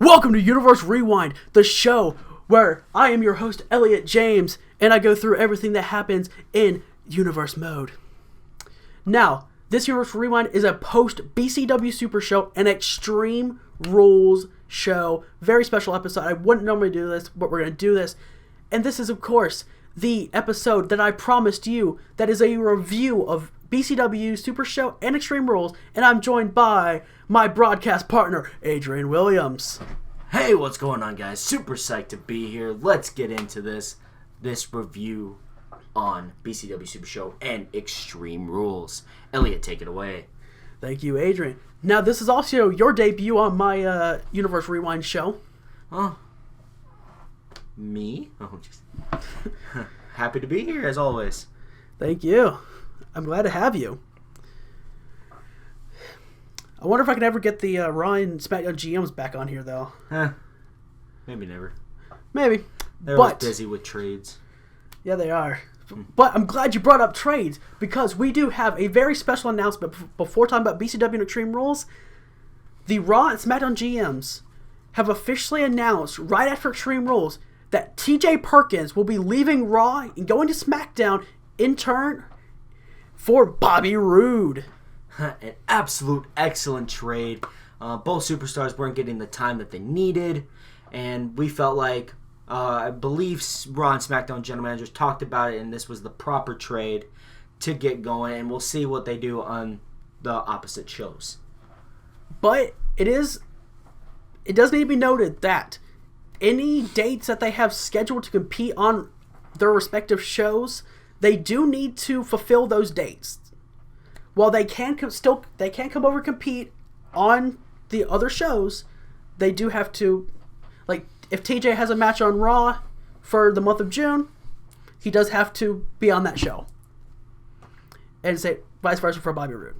Welcome to Universe Rewind, the show where I am your host, Elliot James, and I go through everything that happens in Universe mode. Now, this Universe Rewind is a post-BCW Supershow and Extreme Rules show. Very special episode. I wouldn't normally do this, but we're going to do this. And this is, of course, the episode that I promised you that is a review of BCW Supershow and Extreme Rules, and I'm joined by my broadcast partner, Adrian Williams. Hey, what's going on, guys? Super psyched to be here. Let's get into this review on BCW Supershow and Extreme Rules. Elliot, take it away. Thank you, Adrian. Now, this is also your debut on my Universe Rewind show. Oh. Me? Oh, just happy to be here, as always. Thank you. I'm glad to have you. I wonder if I can ever get the Raw and Smackdown GMs back on here, though. Maybe never. Maybe. They're always busy with trades. Yeah, they are. But I'm glad you brought up trades, because we do have a very special announcement before talking about BCW and Extreme Rules. The Raw and Smackdown GMs have officially announced, right after Extreme Rules, that TJ Perkins will be leaving Raw and going to SmackDown in turn for Bobby Roode. An absolute excellent trade. Both superstars weren't getting the time that they needed, and we felt like, I believe Raw and SmackDown general managers talked about it, and this was the proper trade to get going, and we'll see what they do on the opposite shows. But it does need to be noted that any dates that they have scheduled to compete on their respective shows, they do need to fulfill those dates. While they can come over and compete on the other shows, they do have to, like, if TJ has a match on Raw for the month of June, he does have to be on that show. And say vice versa for Bobby Roode.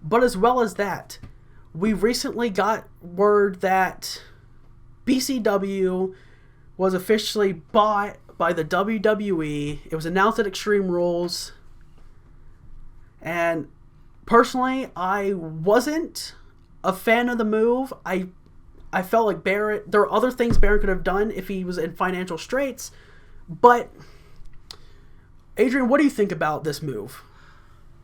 But as well as that, we recently got word that BCW was officially bought by the WWE. It was announced at Extreme Rules. And personally, I wasn't a fan of the move. I felt like Barrett, there are other things Barrett could have done if he was in financial straits. But, Adrian, what do you think about this move?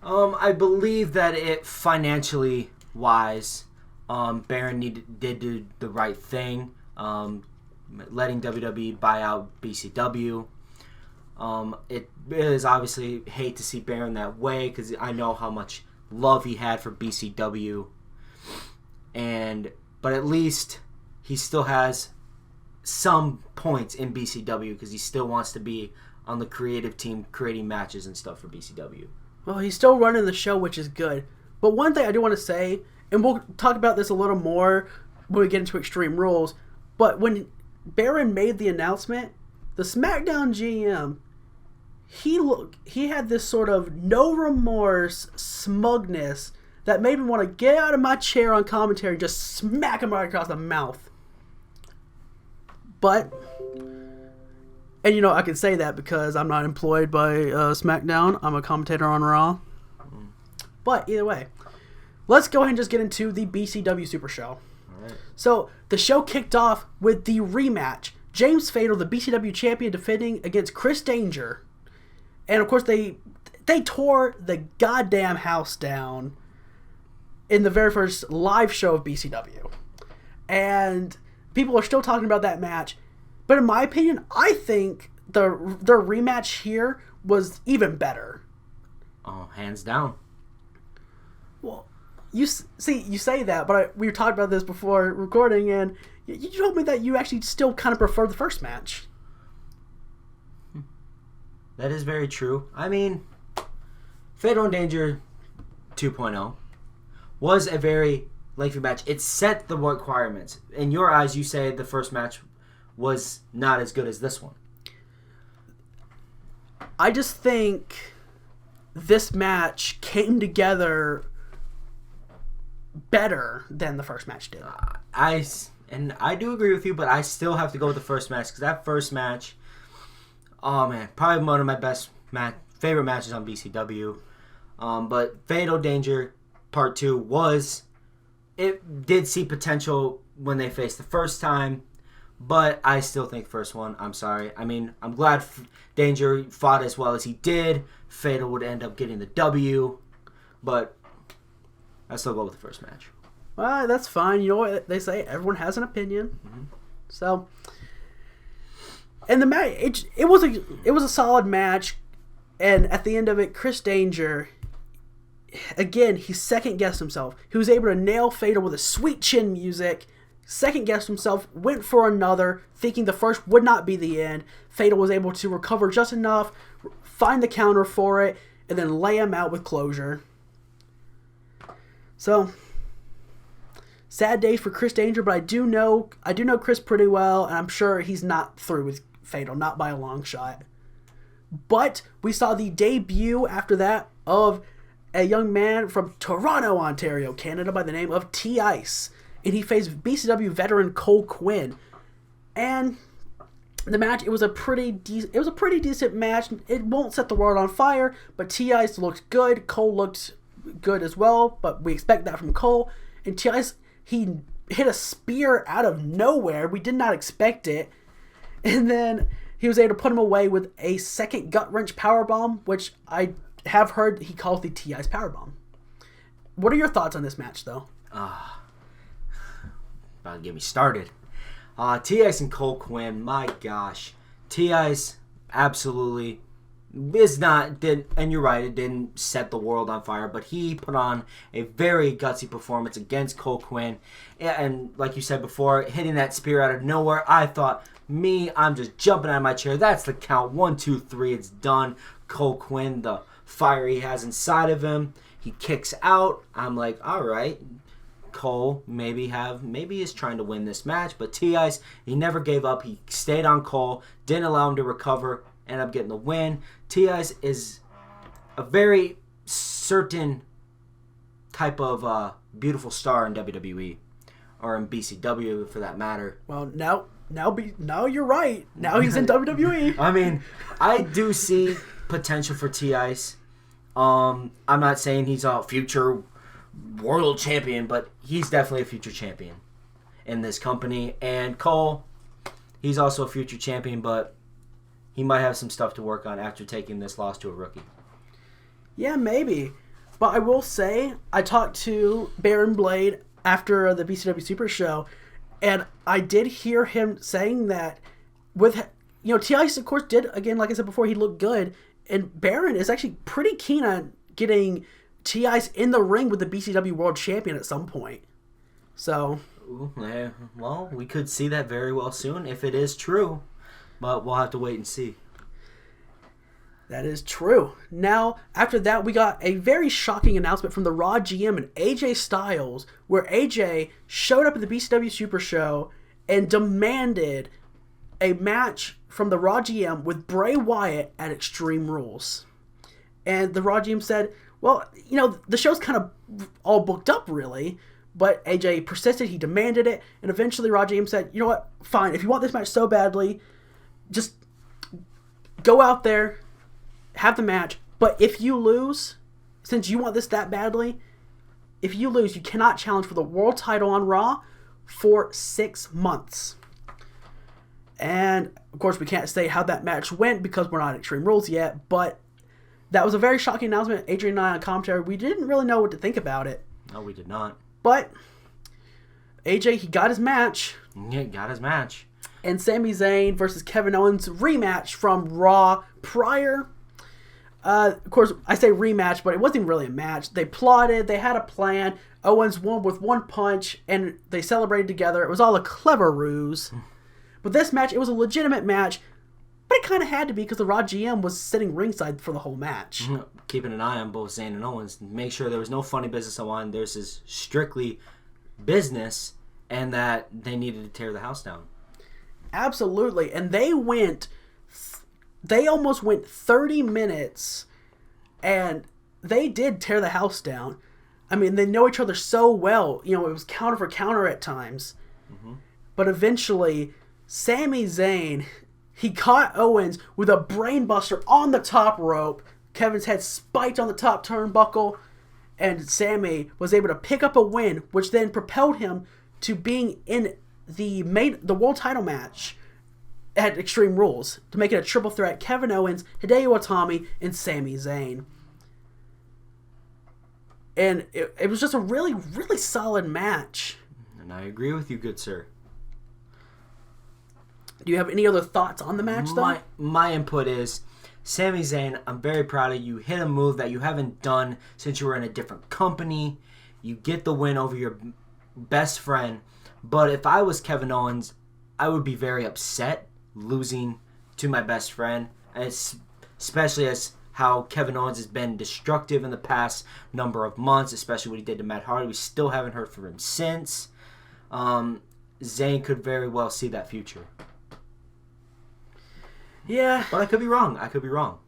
I believe that it financially wise, Baron did do the right thing, letting WWE buy out BCW. It is obviously hate to see Baron that way, because I know how much love he had for BCW, but at least he still has some points in BCW, because he still wants to be on the creative team creating matches and stuff for BCW. Well, he's still running the show, which is good. But one thing I do want to say, and we'll talk about this a little more when we get into Extreme Rules, but when Baron made the announcement, the SmackDown GM, he had this sort of no remorse smugness that made me want to get out of my chair on commentary and just smack him right across the mouth. But, and you know, I can say that because I'm not employed by SmackDown. I'm a commentator on Raw. But either way, let's go ahead and just get into the BCW Super Show. Alright. So the show kicked off with the rematch. James Fatal, the BCW champion, defending against Chris Danger. And of course, they tore the goddamn house down in the very first live show of BCW. And people are still talking about that match. But in my opinion, I think their rematch here was even better. Oh, hands down. Well, you say that, but we were talking about this before recording, and you told me that you actually still kind of prefer the first match. That is very true. I mean, Fatal and Danger 2.0 was a very lengthy match. It set the requirements. In your eyes, you say the first match was not as good as this one. I just think this match came together better than the first match did. I do agree with you, but I still have to go with the first match, because that first match, oh man, probably one of my favorite matches on BCW. But Fatal Danger Part 2 did see potential when they faced the first time. But I still think first one. I'm sorry. I mean, I'm glad Danger fought as well as he did. Fatal would end up getting the W. But I still go with the first match. Well, that's fine. You know what they say? Everyone has an opinion. Mm-hmm. So, and the match, it was a solid match. And at the end of it, Chris Danger, again, he second-guessed himself. He was able to nail Fatal with a sweet chin music. Second-guessed himself, went for another, thinking the first would not be the end. Fatal was able to recover just enough, find the counter for it, and then lay him out with closure. So, sad days for Chris Danger, but I do know Chris pretty well, and I'm sure he's not through with Fatal, not by a long shot. But we saw the debut after that of a young man from Toronto, Ontario, Canada, by the name of T-Ice. And he faced BCW veteran Cole Quinn. And the match, it was a pretty decent match. It won't set the world on fire, but T-Ice looked good. Cole looked good as well, but we expect that from Cole. And T-Ice, he hit a spear out of nowhere. We did not expect it. And then he was able to put him away with a second gut-wrench powerbomb, which I have heard he calls the T-Ice powerbomb. What are your thoughts on this match, though? About to get me started. T-Ice and Cole Quinn, my gosh. T-Ice absolutely and you're right, it didn't set the world on fire, but he put on a very gutsy performance against Cole Quinn. And like you said before, hitting that spear out of nowhere, I thought, I'm just jumping out of my chair. That's the count. 1, 2, 3, it's done. Cole Quinn, the fire he has inside of him, he kicks out. I'm like, all right. Cole maybe is trying to win this match, but T-Ice, he never gave up. He stayed on Cole, didn't allow him to recover, ended up getting the win. T-Ice is a very certain type of beautiful star in WWE, or in BCW for that matter. Well, now you're right. Now he's in WWE. I mean, I do see potential for T-Ice. I'm not saying he's a future world champion, but he's definitely a future champion in this company. And Cole, he's also a future champion, but he might have some stuff to work on after taking this loss to a rookie. Yeah, maybe. But I will say, I talked to Baron Blade after the BCW Super Show, and I did hear him saying that T-Ice, of course, did, again, like I said before, he looked good, and Baron is actually pretty keen on getting T-Ice in the ring with the BCW World Champion at some point. So, well, we could see that very well soon if it is true, but we'll have to wait and see. That is true. Now, after that, we got a very shocking announcement from the Raw GM and AJ Styles, where AJ showed up at the BCW Super Show and demanded a match from the Raw GM with Bray Wyatt at Extreme Rules. And the Raw GM said, well, the show's kind of all booked up, really. But AJ persisted. He demanded it. And eventually Raw GM said, you know what? Fine. If you want this match so badly, just go out there, have the match. But if you lose, since you want this that badly, if you lose, you cannot challenge for the world title on Raw for 6 months. And, of course, we can't say how that match went because we're not at Extreme Rules yet. But that was a very shocking announcement. Adrian and I on commentary, we didn't really know what to think about it. No, we did not. But AJ, he got his match. Yeah, got his match. And Sami Zayn versus Kevin Owens rematch from Raw prior. Of course, I say rematch, but it wasn't even really a match. They plotted. They had a plan. Owens won with one punch, and they celebrated together. It was all a clever ruse. But this match, it was a legitimate match. But it kind of had to be because the Raw GM was sitting ringside for the whole match. Keeping an eye on both Zayn and Owens. Make sure there was no funny business on. This is strictly business, and that they needed to tear the house down. Absolutely. And they almost went 30 minutes, and they did tear the house down. I mean, they know each other so well. It was counter for counter at times. Mm-hmm. But eventually, Sami Zayn, he caught Owens with a brainbuster on the top rope. Kevin's head spiked on the top turnbuckle, and Sami was able to pick up a win, which then propelled him to being in the world title match at Extreme Rules to make it a triple threat: Kevin Owens, Hideo Itami, and Sami Zayn. And it was just a really, really solid match. And I agree with you, good sir. Do you have any other thoughts on the match, though? My input is, Sami Zayn, I'm very proud of you. Hit a move that you haven't done since you were in a different company. You get the win over your best friend. But if I was Kevin Owens, I would be very upset losing to my best friend, especially as how Kevin Owens has been destructive in the past number of months, especially what he did to Matt Hardy. We still haven't heard from him since. Zayn could very well see that future. Yeah. But I could be wrong.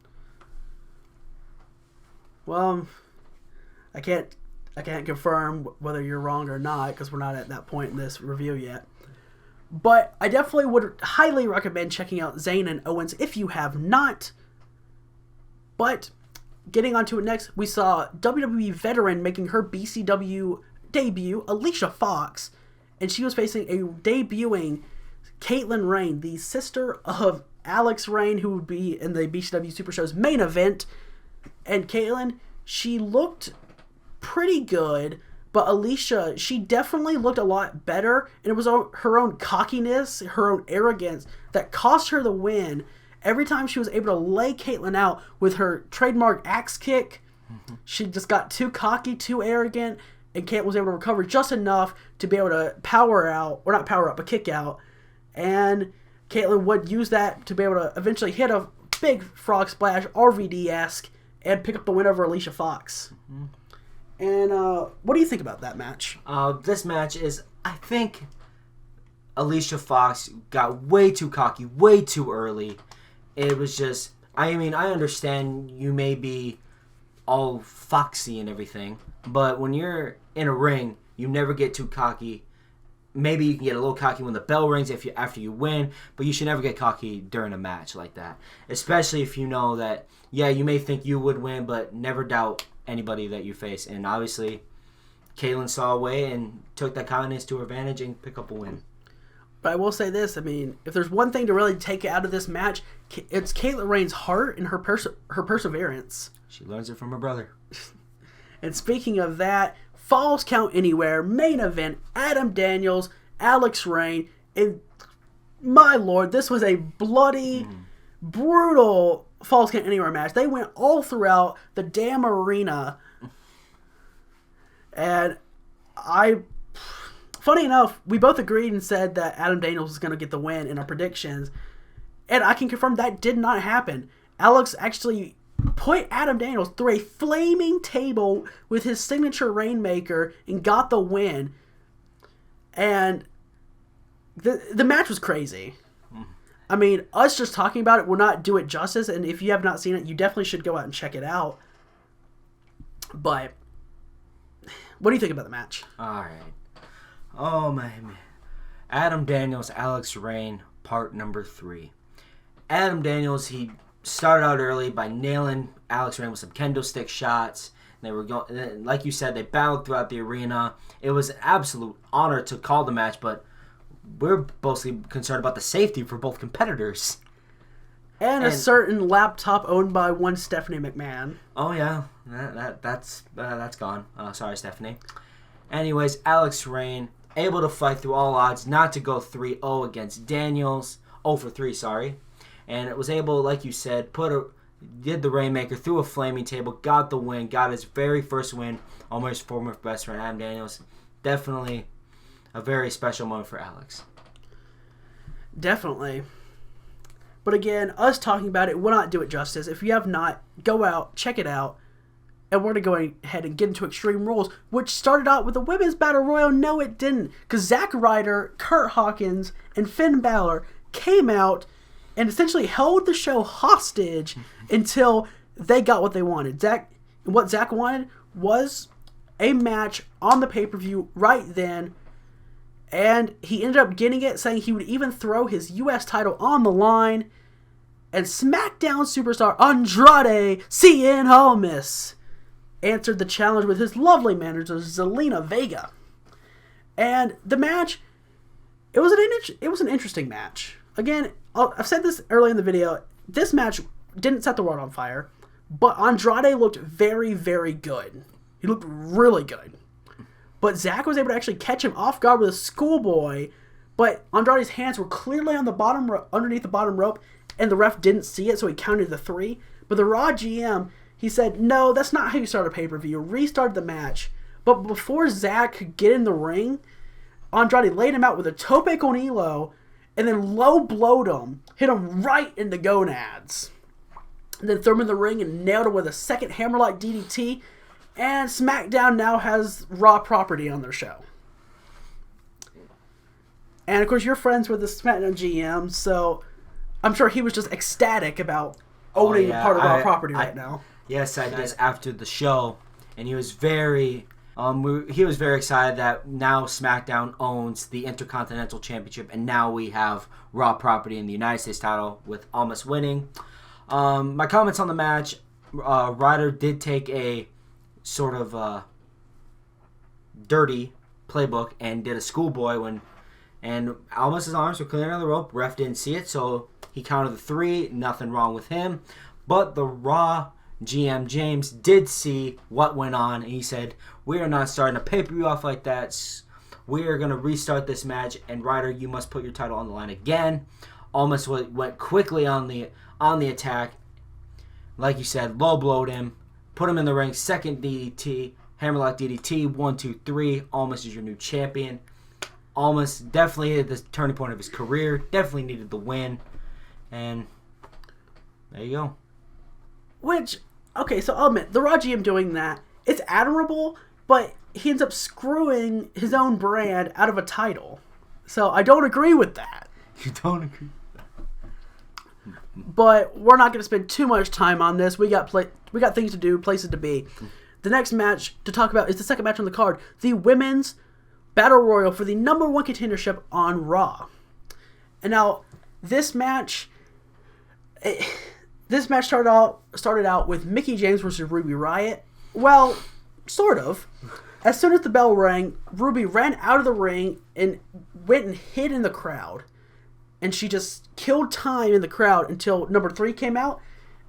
Well, I can't confirm whether you're wrong or not because we're not at that point in this review yet. But I definitely would highly recommend checking out Zayn and Owens if you have not. But getting on to it next, we saw WWE veteran making her BCW debut, Alicia Fox, and she was facing a debuting Caitlin Rain, the sister of Alex Rain, who would be in the BCW Supershow's main event. And Caitlin, she looked pretty good, but Alicia, she definitely looked a lot better, and it was her own cockiness, her own arrogance that cost her the win. Every time she was able to lay Caitlin out with her trademark axe kick, she just got too cocky, too arrogant, and Caitlin was able to recover just enough to be able to power out, or not power up, but kick out. And Caitlin would use that to be able to eventually hit a big frog splash, RVD-esque, and pick up the win over Alicia Fox. Mm-hmm. And what do you think about that match? This match is, I think, Alicia Fox got way too cocky, way too early. It was just, I mean, I understand you may be all foxy and everything, but when you're in a ring, you never get too cocky. Maybe you can get a little cocky when the bell rings after you win, but you should never get cocky during a match like that. Especially if you know that, yeah, you may think you would win, but never doubt anybody that you face. And obviously, Caitlin saw a way and took that confidence to her advantage and pick up a win. But I will say this, I mean, if there's one thing to really take out of this match, it's Caitlin Rain's heart and her perseverance. She learns it from her brother. And speaking of that, Falls Count Anywhere, main event, Adam Daniels, Alex Rain, and my lord, this was a bloody, brutal Falls Count Anywhere match. They went all throughout the damn arena. And funny enough, we both agreed and said that Adam Daniels was going to get the win in our predictions. And I can confirm that did not happen. Alex actually put Adam Daniels through a flaming table with his signature Rainmaker and got the win. And the match was crazy. I mean, us just talking about it will not do it justice. And if you have not seen it, you definitely should go out and check it out. But what do you think about the match? All right. Oh, man. Adam Daniels, Alex Rain, part number 3. Adam Daniels, he started out early by nailing Alex Rain with some kendo stick shots. They were going, like you said, they battled throughout the arena. It was an absolute honor to call the match, but we're mostly concerned about the safety for both competitors. And a certain laptop owned by one Stephanie McMahon. Oh yeah, that's gone. Sorry, Stephanie. Anyways, Alex Rain able to fight through all odds, not to go 3-0 against Daniels. 0 for 3, sorry. And it was able, like you said, did the Rainmaker through a flaming table, got the win, got his very first win over his former best friend, Adam Daniels. Definitely a very special moment for Alex. Definitely. But again, us talking about it will not do it justice. If you have not, go out, check it out. And we're going to go ahead and get into Extreme Rules, which started out with a Women's Battle Royal. No, it didn't. Because Zack Ryder, Kurt Hawkins, and Finn Balor came out and essentially held the show hostage until they got what they wanted. What Zack wanted was a match on the pay-per-view right then. And he ended up getting it, saying he would even throw his U.S. title on the line. And Smackdown superstar Andrade Cien Almas answered the challenge with his lovely manager, Zelina Vega. And the match, it was an interesting match. Again, I've said this early in the video. This match didn't set the world on fire, but Andrade looked very, very good. He looked really good. But Zack was able to actually catch him off guard with a schoolboy, but Andrade's hands were clearly on the bottom, underneath the bottom rope, and the ref didn't see it, so he counted the 3. But the Raw GM, he said, no, that's not how you start a pay-per-view. Restart the match. But before Zack could get in the ring, Andrade laid him out with a tope con hilo, and then low-blowed him, hit him right in the gonads. And then threw him in the ring and nailed him with a second hammerlock DDT. And Smackdown now has Raw property on their show. And of course, you're friends with the Smackdown GM, so I'm sure he was just ecstatic about owning part of Raw property right now. Yes, I did after the show, and he was very excited that now SmackDown owns the Intercontinental Championship, and now we have Raw property in the United States title with Almas winning. My comments on the match: Ryder did take a sort of dirty playbook and did a schoolboy and Almas' arms were clear on the rope. Ref didn't see it, so he counted the 3. Nothing wrong with him. But the Raw GM James did see what went on, and he said, "We are not starting a pay-per-view off like that. We are going to restart this match, and Ryder, you must put your title on the line again." Almas went quickly on the attack. Like you said, low-blowed him, put him in the ring, second DDT, hammerlock DDT, 1, 2, 3. Almas is your new champion. Almas definitely at the turning point of his career, definitely needed the win, and there you go. Which, okay, so I'll admit, the Raw GM doing that, it's admirable, but he ends up screwing his own brand out of a title. So I don't agree with that. You don't agree with that? But we're not going to spend too much time on this. We got things to do, places to be. The next match to talk about is the second match on the card, the Women's Battle Royal for the number 1 contendership on Raw. And now, this match started out with Mickie James versus Ruby Riott. Well, sort of. As soon as the bell rang, Ruby ran out of the ring and went and hid in the crowd. And she just killed time in the crowd until number 3 came out.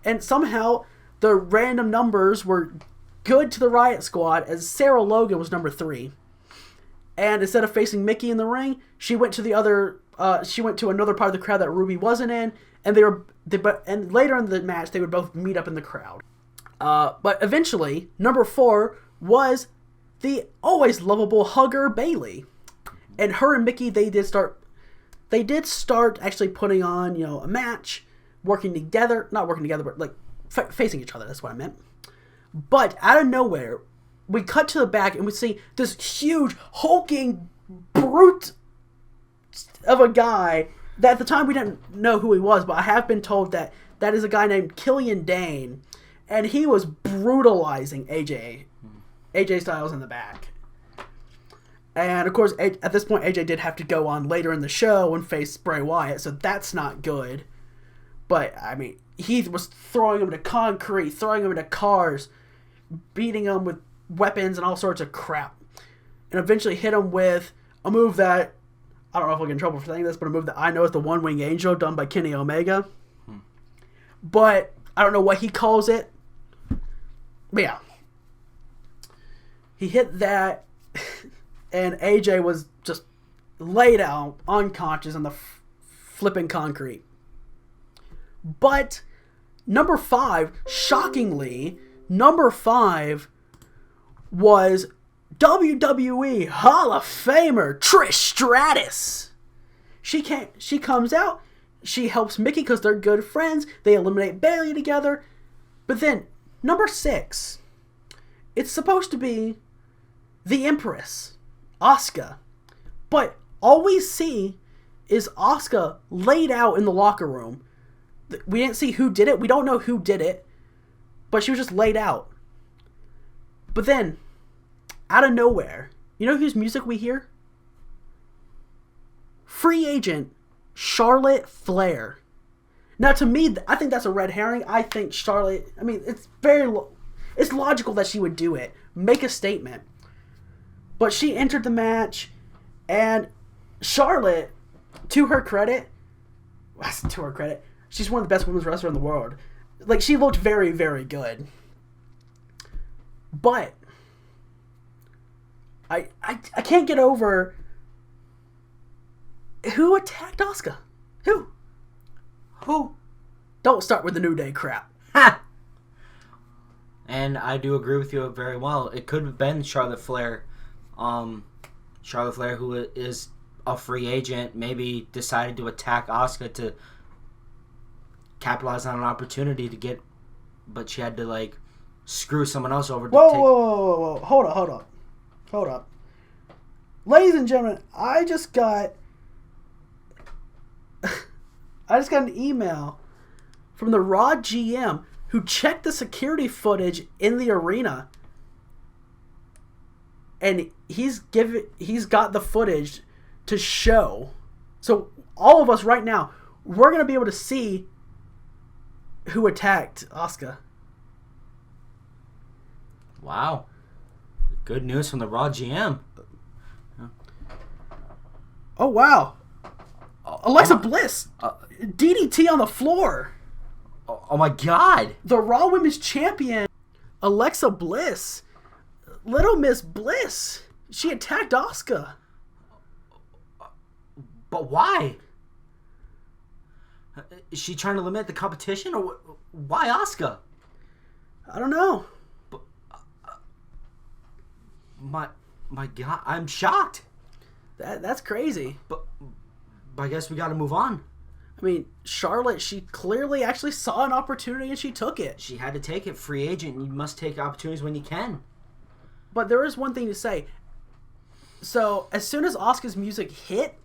And somehow, the random numbers were good to the Riott Squad, as Sarah Logan was number 3. And instead of facing Mickie in the ring, she went to another part of the crowd that Ruby wasn't in, and and later in the match they would both meet up in the crowd. But eventually, number 4 was the always lovable hugger Bayley, and her and Mickie they did start actually putting on a match, not working together, but like facing each other. That's what I meant. But out of nowhere, we cut to the back and we see this huge, hulking brute of a guy that at the time we didn't know who he was, but I have been told that is a guy named Killian Dane, and he was brutalizing AJ Styles in the back. And of course, at this point, AJ did have to go on later in the show and face Bray Wyatt, so that's not good. But, I mean, he was throwing him to concrete, throwing him into cars, beating him with weapons and all sorts of crap, and eventually hit him with a move that I don't know if I'll get in trouble for saying this, but a move that I know is the One Wing Angel done by Kenny Omega. But I don't know what he calls it. But yeah, he hit that, and AJ was just laid out unconscious on the flipping concrete. But number 5, shockingly, was WWE Hall of Famer Trish Stratus. She comes out, she helps Mickie because they're good friends, they eliminate Bayley together. But then, number 6, it's supposed to be the Empress, Asuka. But all we see is Asuka laid out in the locker room. We didn't see who did it, we don't know who did it, but she was just laid out. But then, out of nowhere, you know whose music we hear? Free agent Charlotte Flair. Now, to me, I think that's a red herring. I think Charlotte, it's logical that she would do it. Make a statement. But she entered the match, And Charlotte, to her credit, she's one of the best women's wrestlers in the world. Like, she looked very, very good. But I can't get over who attacked Asuka. Who? Don't start with the New Day crap. Ha! And I do agree with you very well. It could have been Charlotte Flair. Charlotte Flair, who is a free agent, maybe decided to attack Asuka to capitalize on an opportunity to get, but she had to like screw someone else over. Whoa! Hold up. Ladies and gentlemen, I just got an email from the Raw GM who checked the security footage in the arena, and he's got the footage to show. So all of us right now, we're gonna be able to see who attacked Asuka. Wow. Good news from the Raw GM. Oh, wow. Alexa Bliss. DDT on the floor. Oh my God. The Raw Women's Champion, Alexa Bliss. Little Miss Bliss. She attacked Asuka. But why? Is she trying to limit the competition, or why Asuka? I don't know. But, my God, I'm shocked. That's crazy. But I guess we got to move on. I mean, Charlotte, she clearly actually saw an opportunity and she took it. She had to take it. Free agent. You must take opportunities when you can. But there is one thing to say. So, as soon as Asuka's music hit,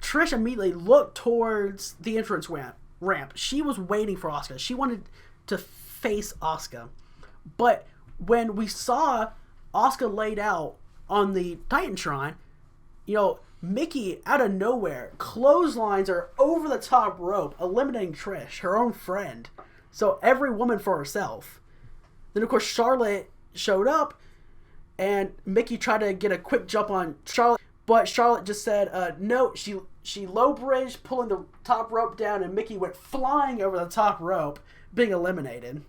Trish immediately looked towards the entrance ramp. She was waiting for Asuka. She wanted to face Asuka. But when we saw Asuka laid out on the Titantron, Mickey, out of nowhere, clotheslines her over the top rope, eliminating Trish, her own friend. So every woman for herself. Then, of course, Charlotte showed up, and Mickey tried to get a quick jump on Charlotte, but Charlotte just said, no, she low-bridged, pulling the top rope down, and Mickey went flying over the top rope, being eliminated.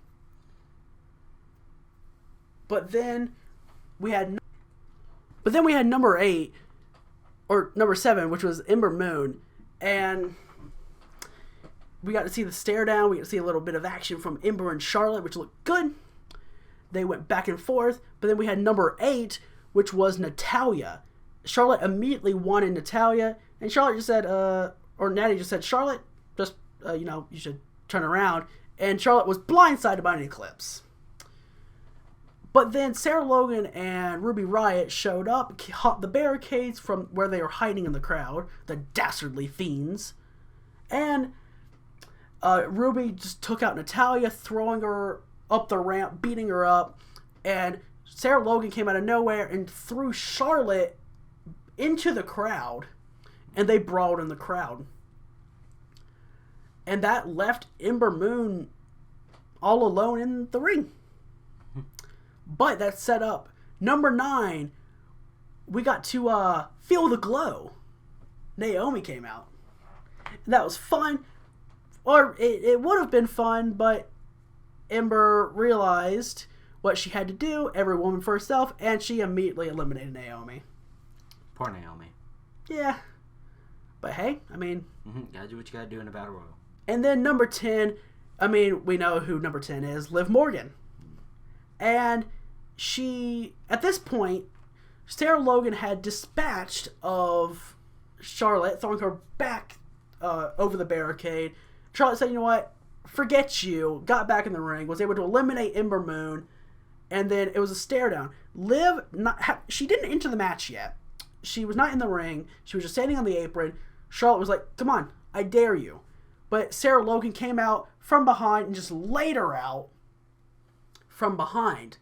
But then we had number 8, or number 7, which was Ember Moon, and we got to see the stare down. We got to see a little bit of action from Ember and Charlotte, which looked good. They went back and forth, but then we had number 8, which was Natalya. Charlotte immediately wanted Natalya, and Charlotte just said, or Natty just said, Charlotte, just, you should turn around, and Charlotte was blindsided by an eclipse. But then Sarah Logan and Ruby Riott showed up, hopped the barricades from where they were hiding in the crowd, the dastardly fiends. And Ruby just took out Natalya, throwing her up the ramp, beating her up. And Sarah Logan came out of nowhere and threw Charlotte into the crowd. And they brawled in the crowd. And that left Ember Moon all alone in the ring. But that set up number 9. We got to feel the glow. Naomi came out. And that was fun. Or it would have been fun, but Ember realized what she had to do, every woman for herself, and she immediately eliminated Naomi. Poor Naomi. Yeah. But hey, I mean... Gotta do what you gotta do in a battle royal. And then number 10, we know who number 10 is, Liv Morgan. And she, at this point, Sarah Logan had dispatched of Charlotte, throwing her back over the barricade. Charlotte said, you know what, forget you, got back in the ring, was able to eliminate Ember Moon, and then it was a stare down. Liv, she didn't enter the match yet. She was not in the ring. She was just standing on the apron. Charlotte was like, come on, I dare you. But Sarah Logan came out from behind and just laid her out from behind.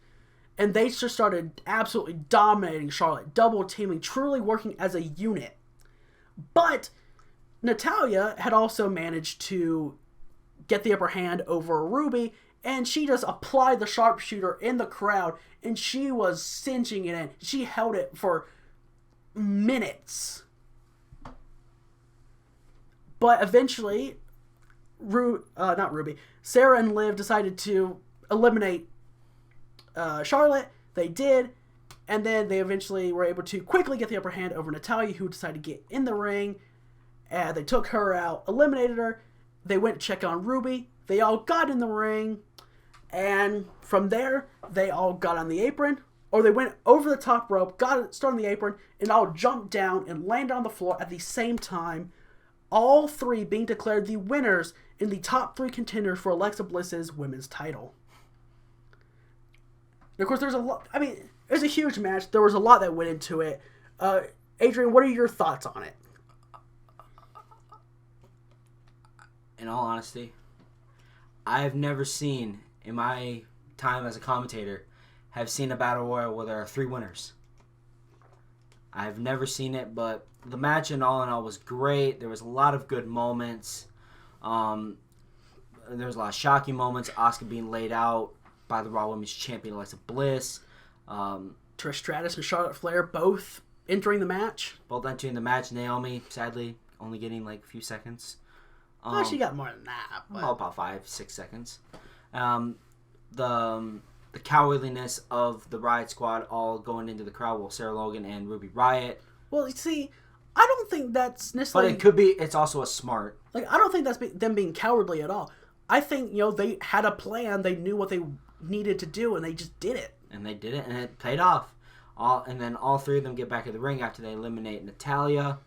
And they just started absolutely dominating Charlotte, double teaming, truly working as a unit. But Natalya had also managed to get the upper hand over Ruby, and she just applied the sharpshooter in the crowd, and she was cinching it in. She held it for minutes. But eventually, Sarah and Liv decided to eliminate Charlotte. They did. And then they eventually were able to quickly get the upper hand over Natalya, who decided to get in the ring. And they took her out, eliminated her. They went to check on Ruby. They all got in the ring. And from there, they all got on the apron. Or they went over the top rope, started on the apron, and all jumped down and landed on the floor at the same time. All three being declared the winners in the top 3 contenders for Alexa Bliss's women's title. And of course, there's a lot. I mean, it was a huge match. There was a lot that went into it. Adrian, what are your thoughts on it? In all honesty, I've never seen, in my time as a commentator, have seen a battle royal where there are 3 winners. I've never seen it, but the match in all was great. There was a lot of good moments. There was a lot of shocking moments. Asuka being laid out by the Raw Women's Champion Alexa Bliss. Trish Stratus and Charlotte Flair both entering the match. Naomi, sadly, only getting like a few seconds. She got more than that. But... about 5-6 seconds. The cowardliness of the Riot Squad all going into the crowd, Sarah Logan and Ruby Riott. Well, you see, I don't think that's necessarily... But it could be, it's also a smart... I don't think that's them being cowardly at all. I think, they had a plan, they knew what they needed to do, and they just did it. And they did it, and it paid off. And then all 3 of them get back in the ring after they eliminate Natalya.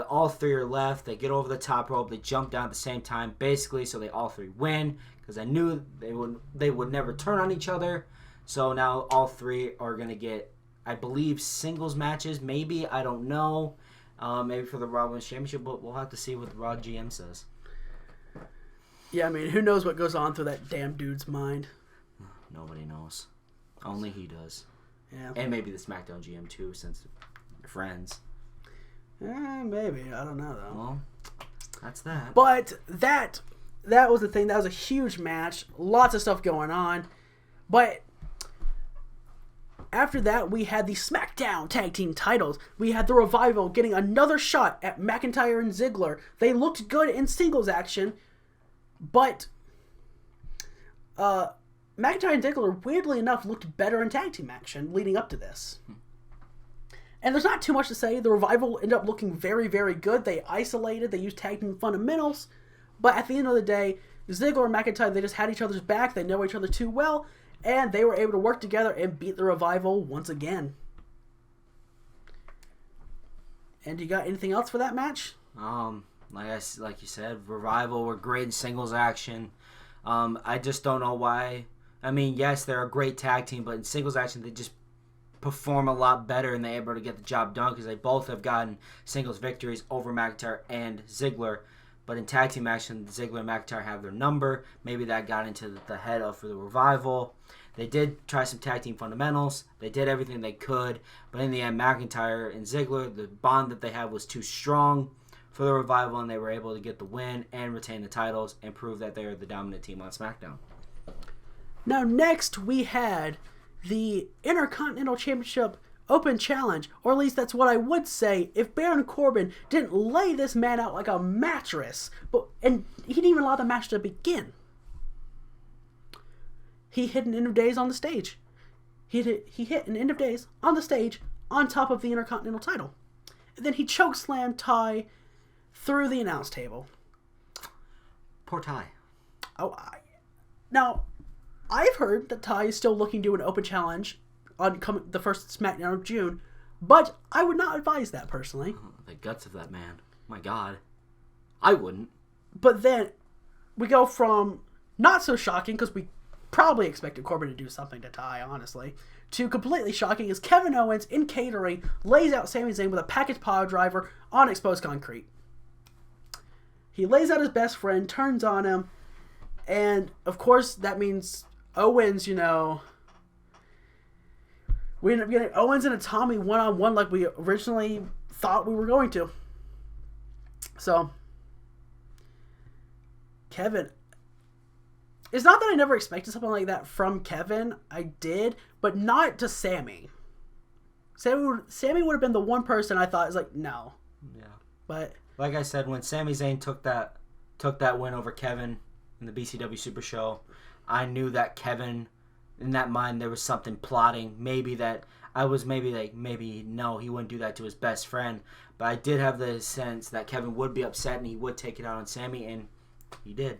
All 3 are left. They get over the top rope. They jump down at the same time, basically, so they all 3 win. Because I knew they would never turn on each other. So now all 3 are going to get, I believe, singles matches. Maybe, I don't know. Maybe for the Raw Women's Championship, but we'll have to see what the Raw GM says. Yeah, I mean, who knows what goes on through that damn dude's mind. Nobody knows. Only he does. Yeah. And maybe the SmackDown GM too, since they're friends. Maybe. I don't know, though. Well, that's that. But that was the thing. That was a huge match. Lots of stuff going on. But after that, we had the Smackdown Tag Team titles. We had the Revival getting another shot at McIntyre and Ziggler. They looked good in singles action, but McIntyre and Ziggler, weirdly enough, looked better in tag team action leading up to this. And there's not too much to say. The Revival ended up looking very, very good. They isolated. They used tag team fundamentals. But at the end of the day, Ziggler and McIntyre, they just had each other's back. They know each other too well. And they were able to work together and beat the Revival once again. And you got anything else for that match? Like you said, Revival were great in singles action. I just don't know why. I mean, yes, they're a great tag team, but in singles action, they just perform a lot better and they're able to get the job done because they both have gotten singles victories over McIntyre and Ziggler. But in tag team action, Ziggler and McIntyre have their number. Maybe that got into the head of for the Revival. They did try some tag team fundamentals. They did everything they could. But in the end, McIntyre and Ziggler, the bond that they had was too strong for the Revival, and they were able to get the win and retain the titles and prove that they are the dominant team on SmackDown. Now, next we had the Intercontinental Championship Open Challenge, or at least that's what I would say if Baron Corbin didn't lay this man out like a mattress, and he didn't even allow the match to begin. He hit an End of Days on the stage. He hit an End of Days on the stage on top of the Intercontinental title. And then he chokeslammed Ty through the announce table. Poor Ty. Now, I've heard that Ty is still looking to do an open challenge on the first SmackDown of June, but I would not advise that personally. The guts of that man. My God. I wouldn't. But then we go from not so shocking, because we probably expected Corbin to do something to Ty, honestly, to completely shocking as Kevin Owens in catering lays out Sami Zayn with a package power driver on exposed concrete. He lays out his best friend, turns on him, and of course that means Owens, we end up getting Owens and Tommy one-on-one like we originally thought we were going to. So, Kevin, it's not that I never expected something like that from Kevin. I did, but not to Sami. Sammy would have been the one person I thought is like, no. Yeah. But like I said, when Sami Zayn took that win over Kevin in the BCW Super Show, I knew that Kevin, in that mind, there was something plotting. Maybe no, he wouldn't do that to his best friend. But I did have the sense that Kevin would be upset and he would take it out on Sami, and he did.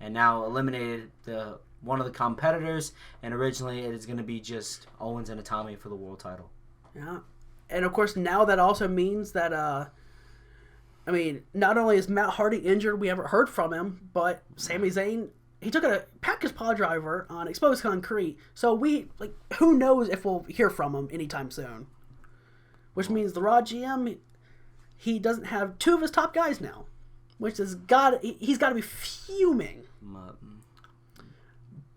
And now eliminated one of the competitors, and originally it is going to be just Owens and Itami for the world title. Yeah. And of course, now that also means that, not only is Matt Hardy injured, we haven't heard from him, but Sami Zayn, he took a package paw driver on exposed concrete, so who knows if we'll hear from him anytime soon. Which means the Raw GM, he doesn't have two of his top guys now, which he's got to be fuming.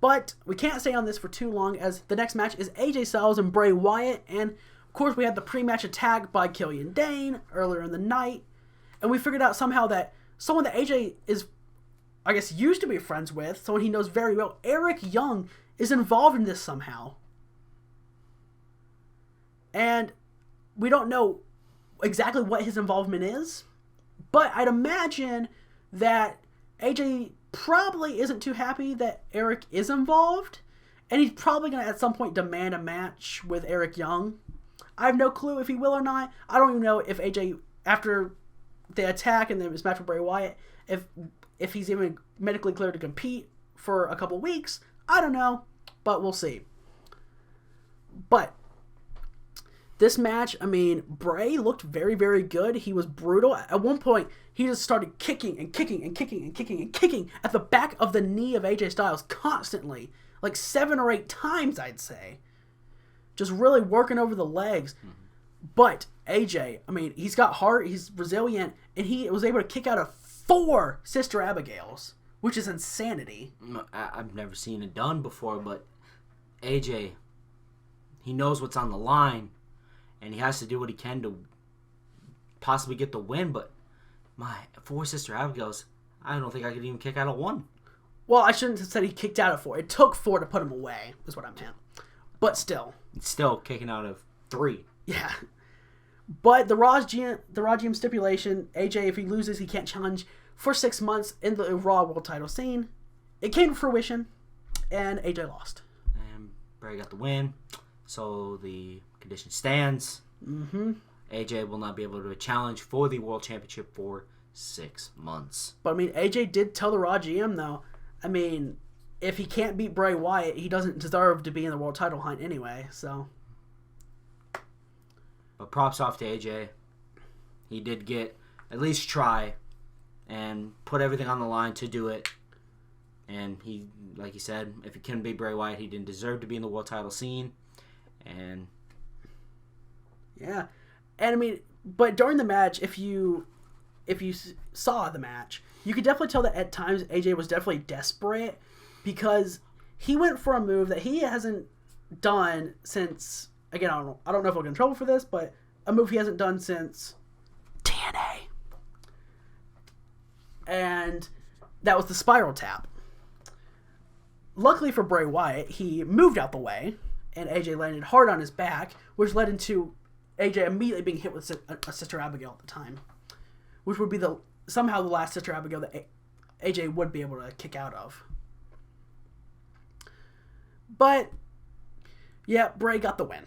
But we can't stay on this for too long, as the next match is AJ Styles and Bray Wyatt, and of course we had the pre-match attack by Killian Dane earlier in the night, and we figured out somehow that someone that AJ is, I guess, used to be friends with, someone he knows very well, Eric Young, is involved in this somehow. And we don't know exactly what his involvement is, but I'd imagine that AJ probably isn't too happy that Eric is involved, and he's probably going to at some point demand a match with Eric Young. I have no clue if he will or not. I don't even know if AJ, after the attack and then his match with Bray Wyatt, if he's even medically cleared to compete for a couple weeks. I don't know, but we'll see. But this match, Bray looked very, very good. He was brutal. At one point, he just started kicking and kicking and kicking and kicking and kicking at the back of the knee of AJ Styles constantly. Like 7 or 8 times, I'd say. Just really working over the legs. But AJ, he's got heart, he's resilient, and he was able to kick out of 4 Sister Abigails, which is insanity. I've never seen it done before, but AJ, he knows what's on the line, and he has to do what he can to possibly get the win, but my 4 Sister Abigails, I don't think I could even kick out of 1. Well, I shouldn't have said he kicked out of 4. It took 4 to put him away, is what I meant. But still. It's still kicking out of 3. Yeah. But the Raw GM stipulation, AJ, if he loses, he can't challenge for 6 months in the Raw World title scene. It came to fruition, and AJ lost. And Bray got the win, so the condition stands. AJ will not be able to challenge for the World Championship for 6 months. But, AJ did tell the Raw GM, though, if he can't beat Bray Wyatt, he doesn't deserve to be in the world title hunt anyway, so. But props off to AJ. He did at least try and put everything on the line to do it. And he, like he said, if he couldn't beat Bray Wyatt, he didn't deserve to be in the world title scene. And yeah. And but during the match, if you saw the match, you could definitely tell that at times AJ was definitely desperate, because he went for a move that he hasn't done since, again, I don't know if I'll get in trouble for this, but a move he hasn't done since TNA. And that was the spiral tap. Luckily for Bray Wyatt, he moved out the way, and AJ landed hard on his back, which led into AJ immediately being hit with a Sister Abigail at the time, which would be somehow the last Sister Abigail that AJ would be able to kick out of. But yeah, Bray got the win.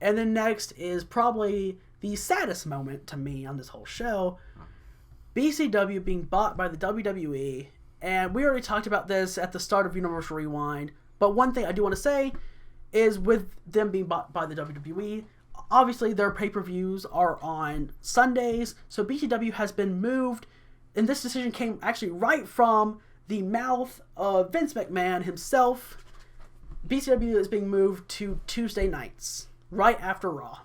And then next is probably the saddest moment to me on this whole show. BCW being bought by the WWE. And we already talked about this at the start of Universal Rewind. But one thing I do want to say is, with them being bought by the WWE, obviously their pay-per-views are on Sundays. So BCW has been moved. And this decision came actually right from the mouth of Vince McMahon himself. BCW is being moved to Tuesday nights, right after Raw.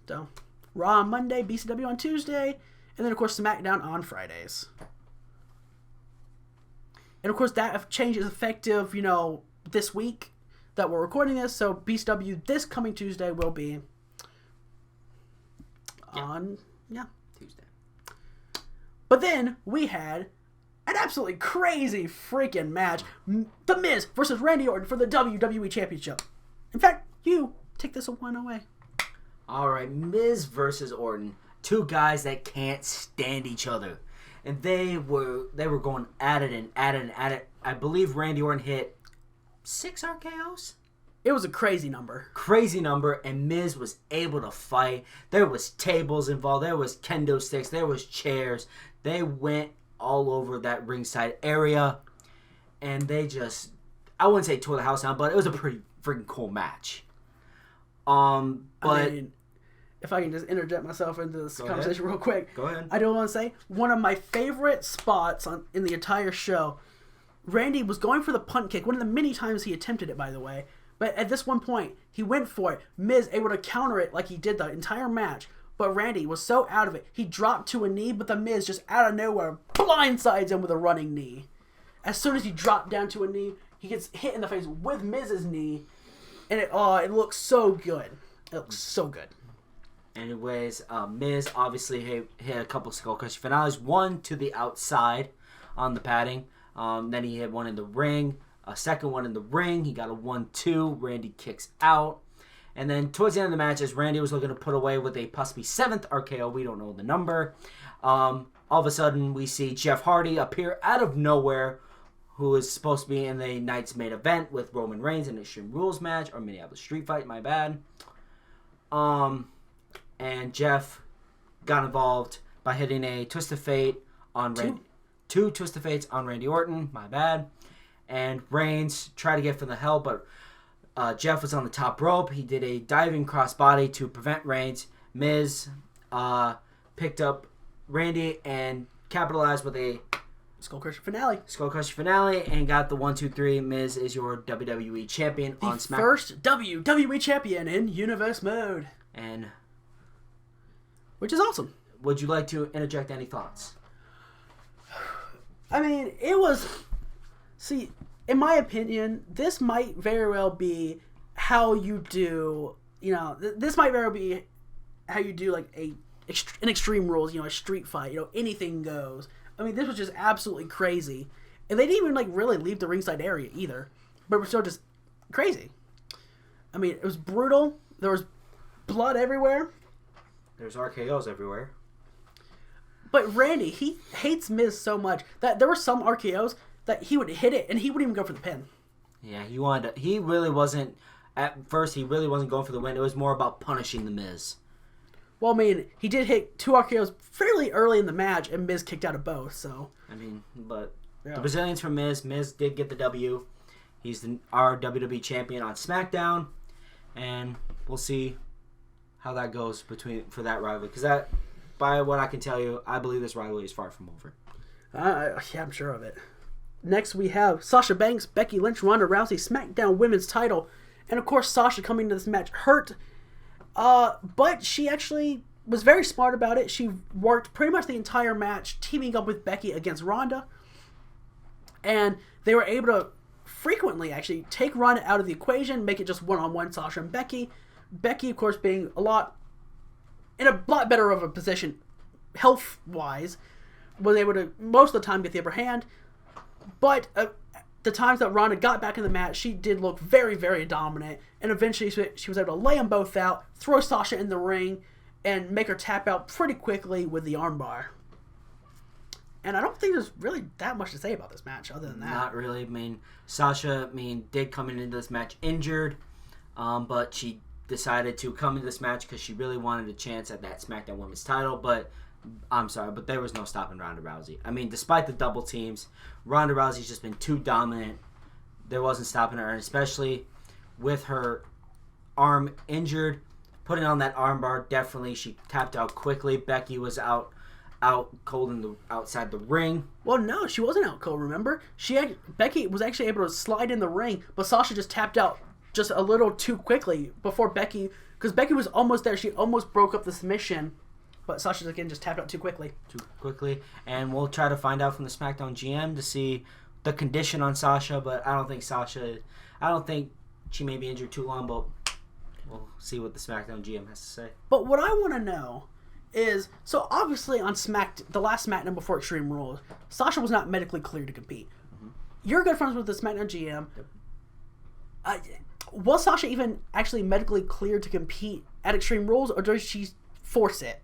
So, Raw on Monday, BCW on Tuesday, and then, of course, Smackdown on Fridays. And, of course, that change is effective, this week that we're recording this, so BCW this coming Tuesday will be on, Tuesday. But then, we had an absolutely crazy freaking match. The Miz versus Randy Orton for the WWE Championship. In fact, you take this one away. All right, Miz versus Orton. Two guys that can't stand each other. And they were going at it and at it and at it. I believe Randy Orton hit 6 RKOs? It was a crazy number. Crazy number, and Miz was able to fight. There was tables involved. There was kendo sticks. There was chairs. They went all over that ringside area. And they just, I wouldn't say tore the house down, but it was a pretty freaking cool match. If I can just interject myself into this conversation real quick. Go ahead. I do want to say, one of my favorite spots in the entire show, Randy was going for the punt kick, one of the many times he attempted it, by the way. But at this one point, he went for it. Miz able to counter it like he did the entire match. But Randy was so out of it, he dropped to a knee, but the Miz just out of nowhere blindsides him with a running knee. As soon as he dropped down to a knee, he gets hit in the face with Miz's knee. And it looks so good. It looks so good. Anyways, Miz obviously hit a couple skull crushing finales. One to the outside on the padding. Then he hit one in the ring. A second one in the ring. He got a 1-2. Randy kicks out. And then towards the end of the match, as Randy was looking to put away with a possibly 7th RKO, we don't know the number. All of a sudden, we see Jeff Hardy appear out of nowhere, who is supposed to be in the night's main event with Roman Reigns in an Extreme Rules match, or Minneapolis Street Fight, my bad. And Jeff got involved by hitting a Twist of Fate on Randy. Two Twist of Fates on Randy Orton, my bad. And Reigns tried to get for the help, but Jeff was on the top rope. He did a diving crossbody to prevent Reigns. Miz picked up Randy and capitalized with a Skull Crusher finale. And got the 1-2-3. Miz is your WWE champion on SmackDown. First WWE champion in Universe mode. Which is awesome. Would you like to interject any thoughts? I mean, it was... See, in my opinion, this might very well be how you do... this might very well be how you do, like, an Extreme Rules, a street fight. Anything goes. I mean, this was just absolutely crazy. And they didn't even, like, really leave the ringside area either. But it was still just crazy. I mean, it was brutal. There was blood everywhere. There's RKOs everywhere. But Randy, he hates Miz so much that there were some RKOs that he would hit it and he wouldn't even go for the pin. Yeah, he really wasn't, at first he really wasn't going for the win. It was more about punishing the Miz. Well, I mean, he did hit 2 RKOs fairly early in the match and Miz kicked out of both, so. I mean, but the Brazilians for Miz. Miz did get the W. He's our WWE champion on SmackDown. And we'll see how that goes for that rivalry. Because that, by what I can tell you, I believe this rivalry is far from over. Yeah, I'm sure of it. Next we have Sasha Banks, Becky Lynch, Ronda Rousey, SmackDown Women's title. And of course, Sasha coming into this match hurt. But she actually was very smart about it. She worked pretty much the entire match teaming up with Becky against Ronda. And they were able to frequently actually take Ronda out of the equation, make it just one-on-one Sasha and Becky. Becky, of course, being in a lot better of a position health-wise, was able to most of the time get the upper hand. But the times that Ronda got back in the match, she did look very, very dominant. And eventually she was able to lay them both out, throw Sasha in the ring, and make her tap out pretty quickly with the armbar. And I don't think there's really that much to say about this match other than that. Not really. I mean, Sasha, did come into this match injured, but she decided to come into this match because she really wanted a chance at that SmackDown Women's title. But I'm sorry, but there was no stopping Ronda Rousey. I mean, despite the double teams, Ronda Rousey's just been too dominant. There wasn't stopping her, and especially with her arm injured, putting on that armbar, definitely she tapped out quickly. Becky was out cold outside the ring. Well, no, she wasn't out cold, remember? Becky was actually able to slide in the ring, but Sasha just tapped out just a little too quickly before Becky, because Becky was almost there. She almost broke up the submission, but Sasha, again, just tapped out too quickly. And we'll try to find out from the SmackDown GM to see the condition on Sasha, but I don't think she may be injured too long, but we'll see what the SmackDown GM has to say. But what I want to know is, so obviously on the last SmackDown before Extreme Rules, Sasha was not medically cleared to compete. Mm-hmm. You're good friends with the SmackDown GM. Yep. was Sasha even actually medically cleared to compete at Extreme Rules, or does she force it?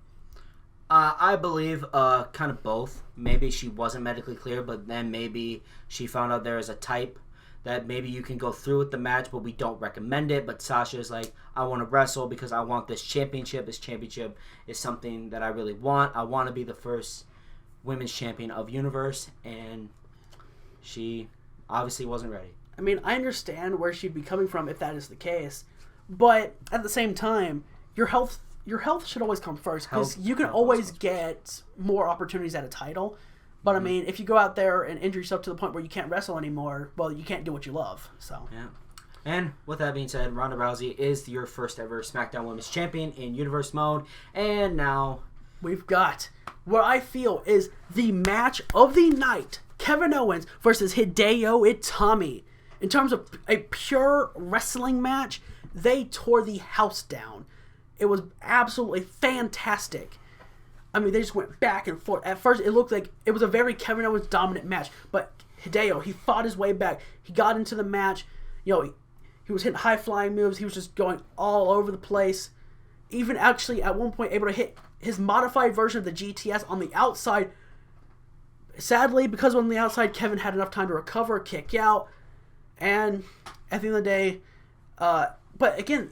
I believe kind of both. Maybe she wasn't medically clear, but then maybe she found out there is a type that maybe you can go through with the match, but we don't recommend it. But Sasha is like, I want to wrestle because I want this championship. This championship is something that I really want. I want to be the first women's champion of Universe, and she obviously wasn't ready. I mean, I understand where she'd be coming from if that is the case, but at the same time, your health should always come first, because you can always get more opportunities at a title. But I mean, if you go out there and injure yourself to the point where you can't wrestle anymore, well, you can't do what you love. So yeah. And with that being said, Ronda Rousey is your first ever SmackDown Women's Champion in Universe mode, and now we've got what I feel is the match of the night: Kevin Owens versus Hideo Itami. In terms of a pure wrestling match, they tore the house down. It was absolutely fantastic. I mean, they just went back and forth. At first, it looked like it was a very Kevin Owens dominant match, but Hideo, he fought his way back. He got into the match. You know, he was hitting high-flying moves. He was just going all over the place. Even actually, at one point, able to hit his modified version of the GTS on the outside. Sadly, because on the outside, Kevin had enough time to recover, kick out. And at the end of the day, but again,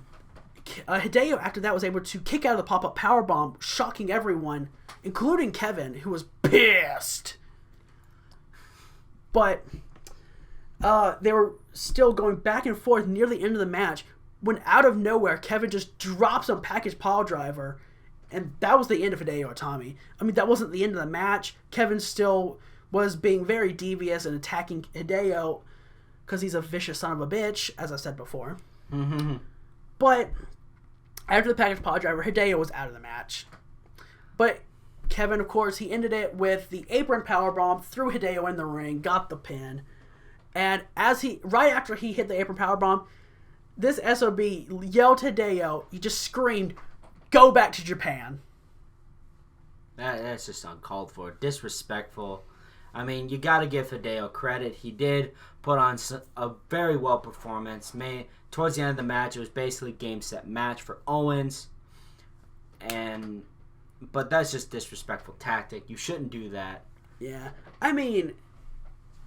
Hideo after that was able to kick out of the pop-up powerbomb, shocking everyone, including Kevin, who was pissed. But they were still going back and forth near the end of the match when out of nowhere, Kevin just drops a package pile driver, and that was the end of Hideo Itami. I mean, that wasn't the end of the match. Kevin still was being very devious and attacking Hideo because he's a vicious son of a bitch, as I said before. Mm-hmm. But after the package pile driver, Hideo was out of the match. But Kevin, of course, he ended it with the apron powerbomb, threw Hideo in the ring, got the pin. And right after he hit the apron powerbomb, this SOB yelled to Hideo, he just screamed, "Go back to Japan." That's just uncalled for. Disrespectful. I mean, you got to give Hideo credit. He did put on a very well performance. Towards the end of the match, it was basically game, set, match for Owens. But that's just disrespectful tactic. You shouldn't do that. Yeah. I mean,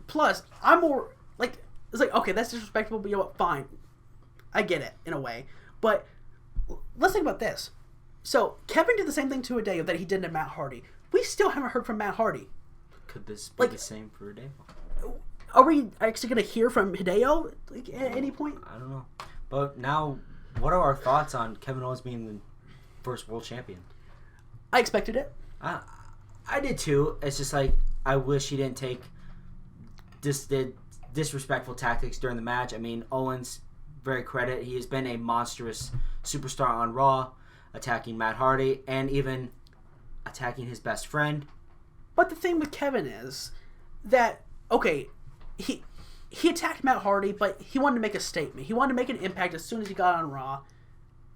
plus, I'm more, like, it's like, okay, that's disrespectful, but you know what, fine. I get it, in a way. But let's think about this. So, Kevin did the same thing to Hideo that he did to Matt Hardy. We still haven't heard from Matt Hardy. Could this be the same for Hideo? Are we actually going to hear from Hideo at any point? I don't know. But now, what are our thoughts on Kevin Owens being the first world champion? I expected it. I did too. It's just like, I wish he didn't take disrespectful tactics during the match. I mean, Owens, very credit. He has been a monstrous superstar on Raw, attacking Matt Hardy, and even attacking his best friend. But the thing with Kevin is that, okay, he attacked Matt Hardy, but he wanted to make a statement. He wanted to make an impact as soon as he got on Raw.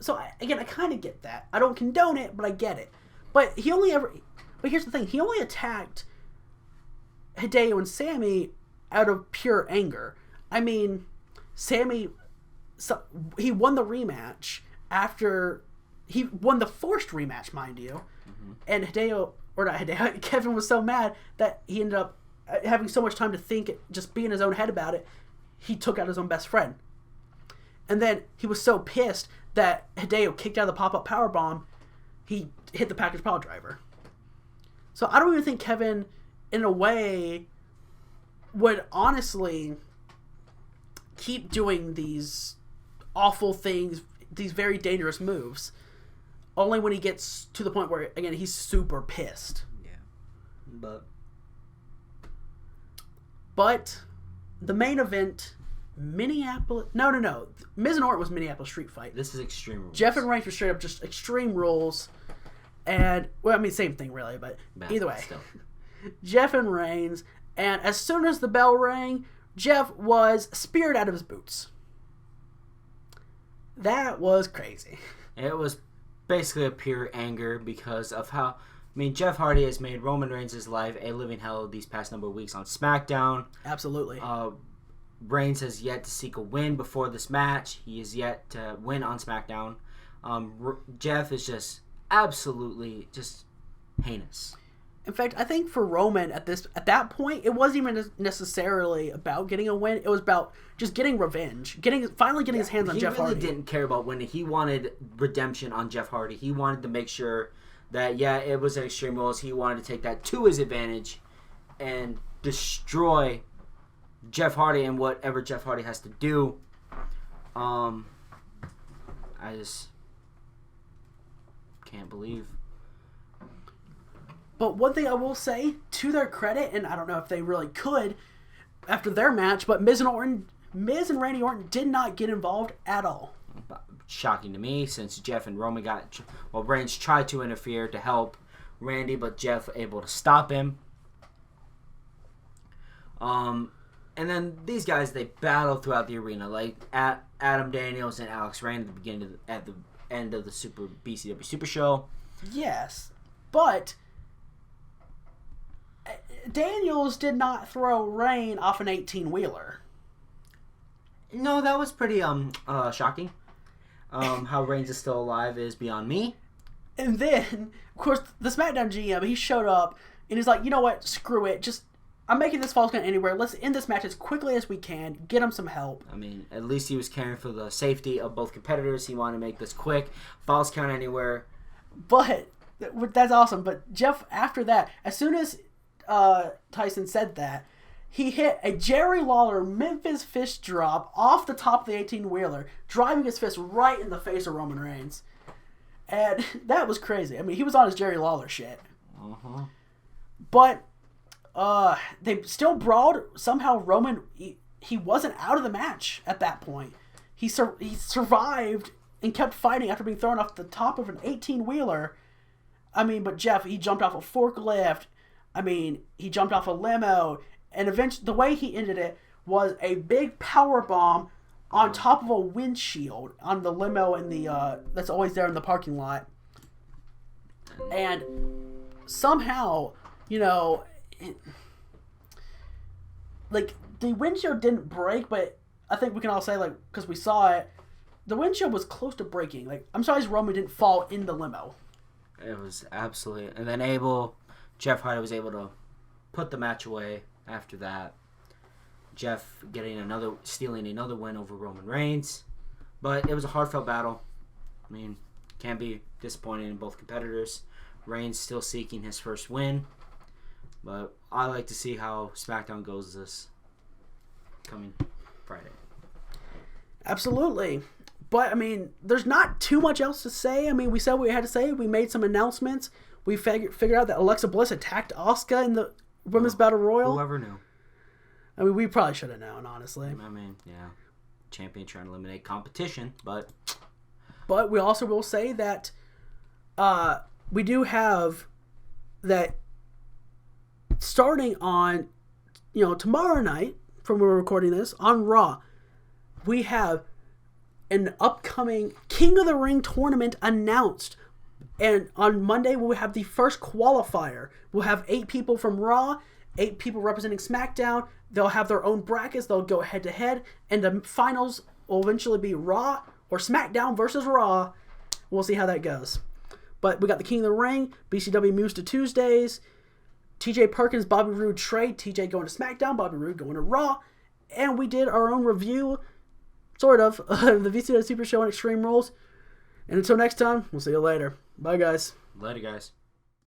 So, I kind of get that. I don't condone it, but I get it. But here's the thing. He only attacked Hideo and Sammy out of pure anger. I mean, Sammy, he won the rematch after, he won the forced rematch, mind you. Mm-hmm. And Kevin was so mad that he ended up having so much time to think, just be in his own head about it, he took out his own best friend. And then he was so pissed that Hideo kicked out of the pop-up powerbomb, he hit the package pile driver. So I don't even think Kevin, in a way, would honestly keep doing these awful things, these very dangerous moves, only when he gets to the point where, again, he's super pissed. Yeah. But the main event, Minneapolis... No. Miz and Orton was Minneapolis Street Fight. This is Extreme Rules. Jeff and Reigns were straight up just Extreme Rules. And, well, I mean, same thing, really, but either way. Still. Jeff and Reigns, and as soon as the bell rang, Jeff was speared out of his boots. That was crazy. It was basically a pure anger because of how... I mean, Jeff Hardy has made Roman Reigns' life a living hell these past number of weeks on SmackDown. Absolutely. Reigns has yet to seek a win before this match. He is yet to win on SmackDown. Jeff is just absolutely just heinous. In fact, I think for Roman at that point, it wasn't even necessarily about getting a win. It was about just getting revenge, finally getting his hands on Jeff Hardy. He really didn't care about winning. He wanted redemption on Jeff Hardy. He wanted to make sure that, it was an Extreme Rules. He wanted to take that to his advantage and destroy Jeff Hardy and whatever Jeff Hardy has to do. I just can't believe. But one thing I will say, to their credit, and I don't know if they really could after their match, but Miz and Randy Orton did not get involved at all. Shocking to me, since Jeff and Roman Reigns tried to interfere to help Randy, but Jeff able to stop him. And then these guys, they battle throughout the arena, like Adam Daniels and Alex Reigns at the end of the BCW Super Show. Yes, but Daniels did not throw Reigns off an 18-wheeler. No, that was pretty shocking. How Reigns is still alive is beyond me. And then, of course, the SmackDown GM, he showed up and he's like, you know what, screw it, I'm making this Falls Count anywhere. Let's end this match as quickly as we can. Get him some help. I mean, at least he was caring for the safety of both competitors. He wanted to make this quick. Falls Count anywhere. But that's awesome. But Jeff, after that, as soon as Tyson said that, he hit a Jerry Lawler Memphis fist drop off the top of the 18-wheeler, driving his fist right in the face of Roman Reigns. And that was crazy. I mean, he was on his Jerry Lawler shit. Uh-huh. But they still brawled. Somehow Roman, he wasn't out of the match at that point. He survived and kept fighting after being thrown off the top of an 18-wheeler. I mean, but Jeff, he jumped off a forklift. I mean, he jumped off a limo. And eventually, the way he ended it was a big power bomb on top of a windshield on the limo in the that's always there in the parking lot. And somehow, like, the windshield didn't break, but I think we can all say, like, because we saw it, the windshield was close to breaking. Like, I'm surprised Roman didn't fall in the limo. It was absolutely... And then Jeff Hardy was able to put the match away after that. Jeff stealing another win over Roman Reigns. But it was a heartfelt battle. I mean, can't be disappointed in both competitors. Reigns still seeking his first win. But I like to see how SmackDown goes this coming Friday. Absolutely. But, I mean, there's not too much else to say. I mean, we said what we had to say. We made some announcements. We figured out that Alexa Bliss attacked Asuka in the Women's Battle Royal. Whoever knew. I mean, we probably should have known, honestly. I mean, yeah. Champion trying to eliminate competition, but... But we also will say that we do have that starting on, tomorrow night, from when we're recording this, on Raw, we have an upcoming King of the Ring tournament announced. And on Monday, we'll have the first qualifier. We'll have 8 people from Raw, 8 people representing SmackDown. They'll have their own brackets. They'll go head-to-head. And the finals will eventually be Raw or SmackDown versus Raw. We'll see how that goes. But we got the King of the Ring. BCW moves to Tuesdays. TJ Perkins, Bobby Roode trade. TJ going to SmackDown. Bobby Roode going to Raw. And we did our own review, sort of the BCW Supershow and Extreme Rules. And until next time, we'll see you later. Bye, guys. Later, guys.